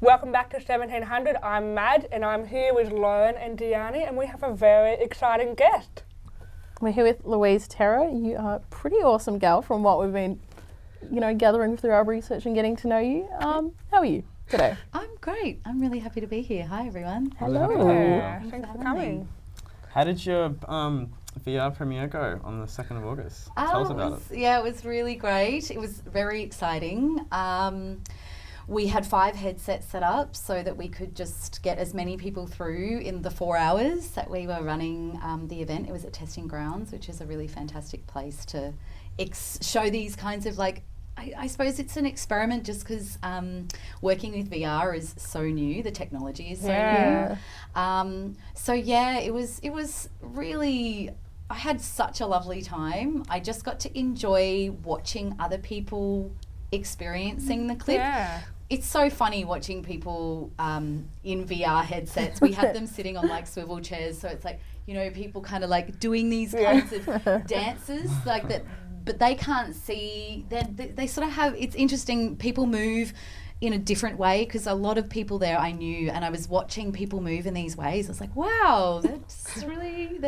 Welcome back to 1700. I'm Mad and I'm here with Lauren and Gianni and we have a very exciting guest. We're here with Louise Terra. You are a pretty awesome gal from what we've been, gathering through our research and getting to know you. How are you today? I'm great. I'm really happy to be here. Hi, everyone. Hello. Thanks for coming. How did your VR premiere go on the 2nd of August? Tell us about it. Yeah, it was really great. It was very exciting. We had 5 headsets set up so that we could just get as many people through in the 4 hours that we were running the event. It was at Testing Grounds, which is a really fantastic place to show these kinds of I suppose it's an experiment just because working with VR is so new. The technology is so new. It was really, I had such a lovely time. I just got to enjoy watching other people experiencing the clip. Yeah. It's so funny watching people in VR headsets. We have them sitting on swivel chairs, so it's people kind of doing these kinds of dances like that, but they can't see. They sort of have. It's interesting. People move in a different way because a lot of people there I knew, and I was watching people move in these ways. I was like, wow, that's really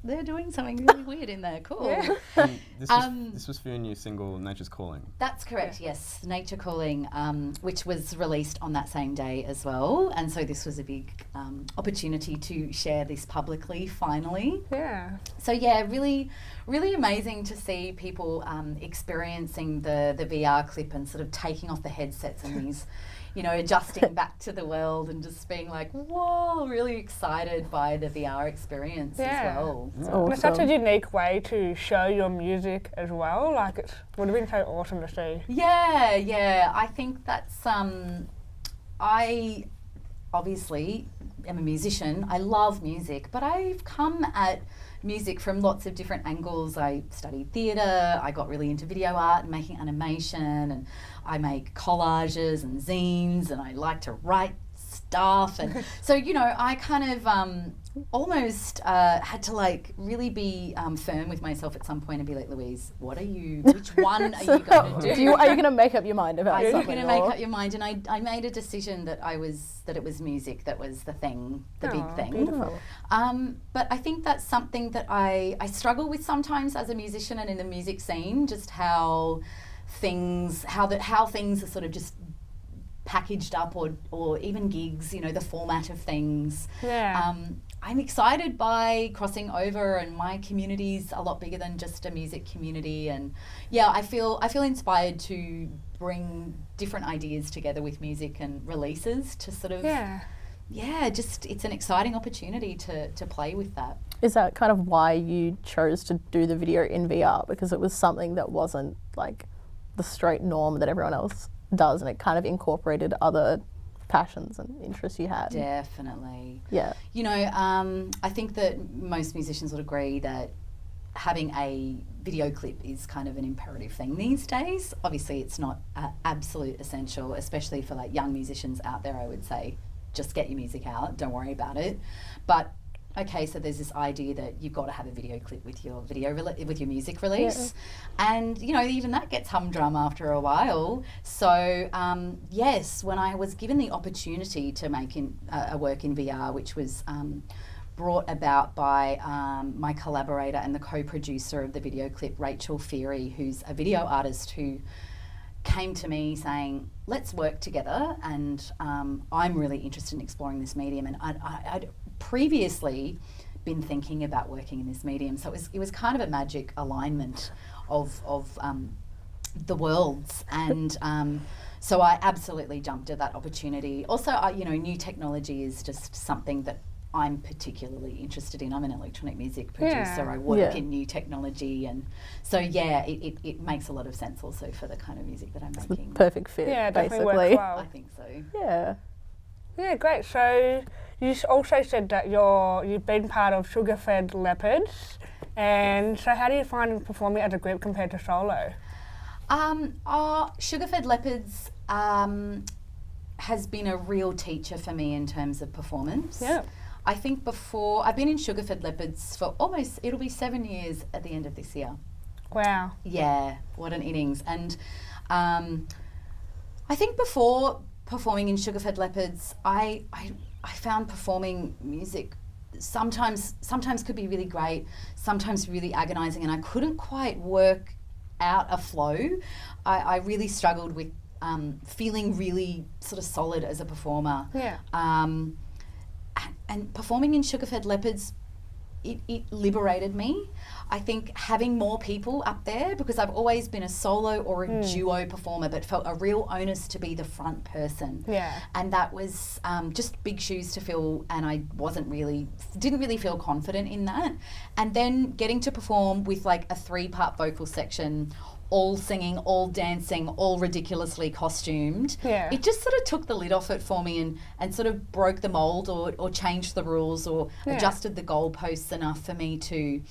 they're doing something really weird in there. Cool. Yeah. This was for your new single, Nature's Calling. That's correct, yes. Nature Calling, which was released on that same day as well. And so this was a big opportunity to share this publicly, finally. Yeah. So yeah, really, really amazing to see people experiencing the VR clip and sort of taking off the headsets and these, adjusting back to the world and just being like, whoa, really excited by the VR experience as well. It's So. awesome. It's such a unique way to show your music as well. It would have been so awesome to see. Yeah. I think that's, I obviously am a musician. I love music, but I've come at music from lots of different angles. I studied theatre, I got really into video art and making animation, and I make collages and zines, and I like to write stuff. And so, I kind of almost had to really be firm with myself at some point and be like, Louise, which one are you going to do? Are you going to make up your mind about Are something? you going to make up your mind? And I made a decision that it was music that was the thing, the big thing. Beautiful. But I think that's something that I struggle with sometimes as a musician and in the music scene, just how things are sort of just packaged up or even gigs, the format of things. Yeah. I'm excited by crossing over, and my community's a lot bigger than just a music community, and I feel inspired to bring different ideas together with music and releases to sort of it's an exciting opportunity to play with that. Is that kind of why you chose to do the video in VR? Because it was something that wasn't the straight norm that everyone else does, and it kind of incorporated other passions and interests you had. Definitely. Yeah. I think that most musicians would agree that having a video clip is kind of an imperative thing these days. Obviously, it's not an absolute essential, especially for young musicians out there. I would say, just get your music out. Don't worry about it. But okay, so there's this idea that you've got to have a video clip with your with your music release, and even that gets humdrum after a while. So yes, when I was given the opportunity to make a work in VR, which was brought about by my collaborator and the co-producer of the video clip, Rachel Feary, who's a video artist who came to me saying, let's work together, and I'm really interested in exploring this medium, and I'd previously been thinking about working in this medium, so it was kind of a magic alignment of the worlds, and so I absolutely jumped at that opportunity. Also, new technology is just something that I'm particularly interested in. I'm an electronic music producer. I work in new technology, and so it makes a lot of sense also for the kind of music that I'm making. Perfect fit. Yeah, basically. definitely works well. I think so. Yeah. Yeah, great. So you also said that you've been part of Sugar-Fed Leopards, and so how do you find performing as a group compared to solo? Sugar-Fed Leopards has been a real teacher for me in terms of performance. Yeah. I think I've been in Sugar-Fed Leopards for it'll be 7 years at the end of this year. Wow. Yeah, what an innings. And I think before performing in Sugarfed Leopards, I found performing music sometimes could be really great, sometimes really agonising, and I couldn't quite work out a flow. I really struggled with feeling really sort of solid as a performer. Yeah. And performing in Sugarfed Leopards, it liberated me. I think having more people up there, because I've always been a solo or a duo performer, but felt a real onus to be the front person. Yeah. And that was just big shoes to fill, and I didn't really feel confident in that. And then getting to perform with like a 3-part vocal section, all singing, all dancing, all ridiculously costumed. Yeah. It just sort of took the lid off it for me and sort of broke the mould or changed the rules or adjusted the goalposts enough for me to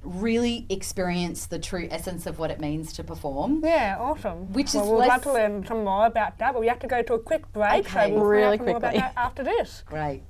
really experience the true essence of what it means to perform. Yeah, awesome. Which well, is we'd less... like to learn some more about that, but we have to go to a quick break, Okay. so we'll Really find out some more about quickly. that after this. Great.